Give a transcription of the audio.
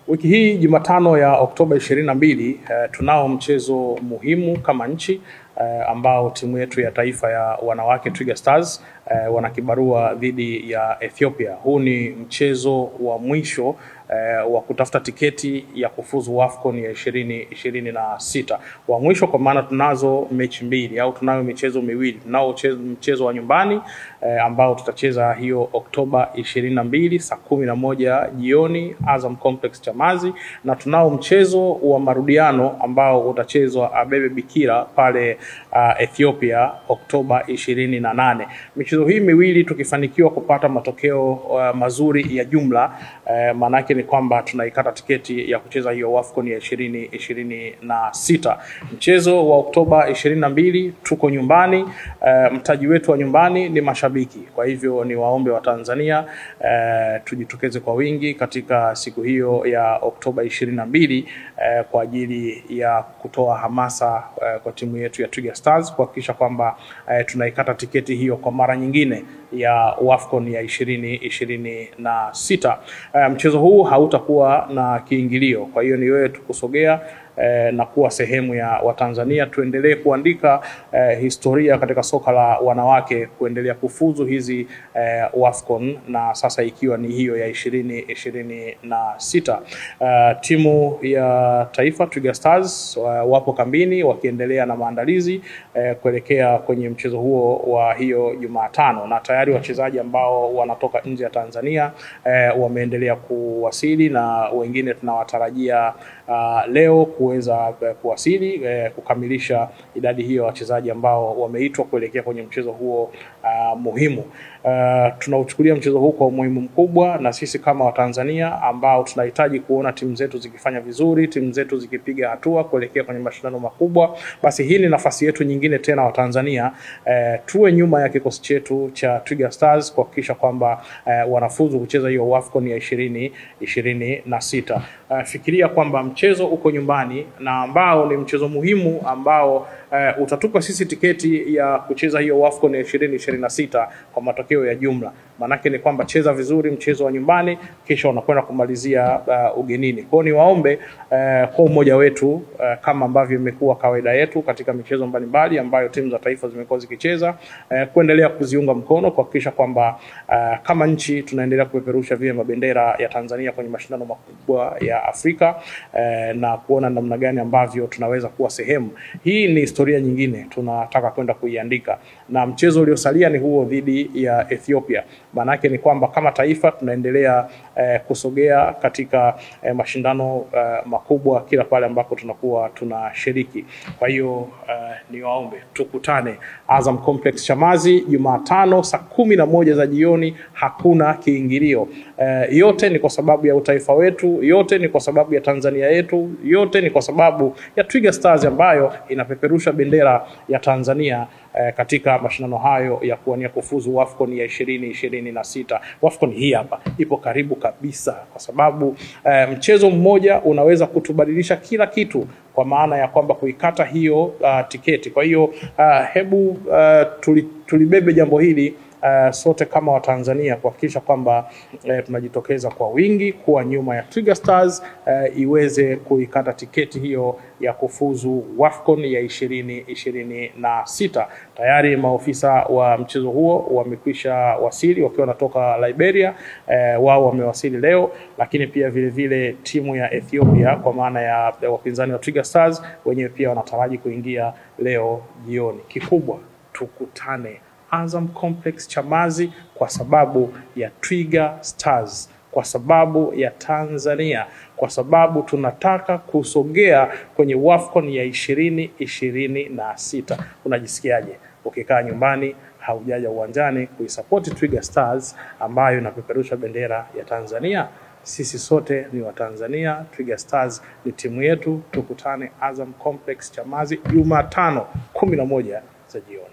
Wiki hii Jumatano ya Oktoba 22 tunao mchezo muhimu kama nchi ambao timu yetu ya taifa ya wanawake Twiga Stars wanakibarua dhidi ya Ethiopia. Huu ni mchezo wa mwisho wa kutafuta tiketi ya kufuzu AFCON ya 2026. Wa mwisho kwa maana tunazo mechi mbili au tunayo michezo miwili. Tunao mchezo wa nyumbani ambao tutacheza hiyo Oktoba 22 saa 11 jioni Azam Complex Chamazi, na tunao mchezo wa marudiano ambao utachezwa Abebe Bikira pale Ethiopia Oktoba 28. Michezo hii miwili tukifanikiwa kupata matokeo mazuri ya jumla, manake ni kwamba tunaikata tiketi ya kucheza hiyo AFCON ya 2026. Mchezo wa Oktoba 22 tuko nyumbani, mtaji wetu wa nyumbani ni mashabiki. Kwa hivyo ni waombe wa Tanzania tujitokeze kwa wingi katika siku hiyo ya Oktoba 22 kwa ajili ya kutoa hamasa kwa timu yetu ya Twiga Stars kuhakikisha kwamba tunaikata tiketi hiyo kwa mara nyingine ya AFCON ya 2026. Mchezo huu hautakuwa na kiingilio, kwa hiyo ni wewe tukusogea na kuwa sehemu ya Watanzania, tuendelee kuandika historia katika soka la wanawake, kuendelea kufuzu hizi AFCON, na sasa ikiwa ni hiyo ya 2026. Timu ya taifa Twiga Stars wapo kambini wakiendelea na maandalizi kuelekea kwenye mchezo huo wa hiyo Jumatano, na tayari wachezaji ambao wanatoka nje ya Tanzania wameendelea kuwasili, na wengine tunawatarajia leo kuweza kuwasili kukamilisha idadi hiyo ya wachezaji ambao wameitwa kuelekea kwenye mchezo huo muhimu. Tunauchukulia mchezo huu kwa umuhimu mkubwa, na sisi kama Watanzania ambao tunahitaji kuona timu zetu zikifanya vizuri, timu zetu zikipiga hatua kuelekea kwenye mashindano makubwa, basi hii ni nafasi yetu nyingine tena Watanzania tuwe nyuma ya kikosi chetu cha Twiga Stars kuhakikisha kwamba wanafuzu kucheza hiyo AFCON ya 2026. Fikiria kwamba mchezo uko nyumbani na ambao ni mchezo muhimu ambao utatupa sisi tiketi ya kucheza hiyo AFCON ya 2026 kwa matokeo ya jumla. Manake ni kwamba cheza vizuri mchezo wa nyumbani, kisha unakwenda kumalizia ugenini. Kwa hiyo ni waombe kwa umoja wetu kama ambavyo imekuwa kawaida yetu katika michezo mbalimbali ambayo timu za taifa zimekuwa zikicheza, kuendelea kuziunga mkono kuhakikisha kwamba kama nchi tunaendelea kupeperusha vyema bendera ya Tanzania kwenye mashindano makubwa ya Afrika, na kuona namna gani ambavyo tunaweza kuwa sehemu. Hii ni historia nyingine tunataka kwenda kuiandika, na mchezo uliosalia ni huo dhidi ya Ethiopia. Manake ni kwamba kama taifa tunaendelea kusogea katika mashindano makubwa kila pale ambapo tunakuwa tunashiriki. Kwa hiyo ni waombe tukutane Azam Complex Chamazi Jumatano saa 11 za jioni, hakuna kiingilio. Yote ni kwa sababu ya utaifa wetu, yote ni kwa sababu ya Tanzania yetu, yote ni kwa sababu ya Twiga Stars ambayo inapeperusha bendera ya Tanzania katika mashindano hayo ya kuwania kufuzu AFCON ya 2026. AFCON hii hapa ipo karibu kabisa, kwa sababu mchezo mmoja unaweza kutubadilisha kila kitu, kwa maana ya kwamba kuikata hiyo tiketi. Kwa hiyo hebu tulibebe jambo hili sote kama Watanzania kuhakikisha kwamba tunajitokeza kwa wingi kuwa nyuma ya Twiga Stars iweze kuikata tiketi hiyo ya kufuzu AFCON ya 2026. Tayari maofisa wa mchezo huo wamekwisha wasili wakiwa wanatoka Liberia, wao wamewasili leo, lakini pia vile vile timu ya Ethiopia kwa maana ya wapinzani wa Twiga Stars wenyewe pia wanataraji kuingia leo jioni. Kikubwa tukutane Azam Complex Chamazi kwa sababu ya Twiga Stars, kwa sababu ya Tanzania, kwa sababu tunataka kusogea kwenye AFCON ya 2026. Unajisikiaje ukikaa nyumbani haujaja uwanjani kuisupport Twiga Stars ambayo inapeperusha bendera ya Tanzania? Sisi sote ni Watanzania, Twiga Stars ni timu yetu. Tukutane Azam Complex Chamazi Jumatano 11 za jioni.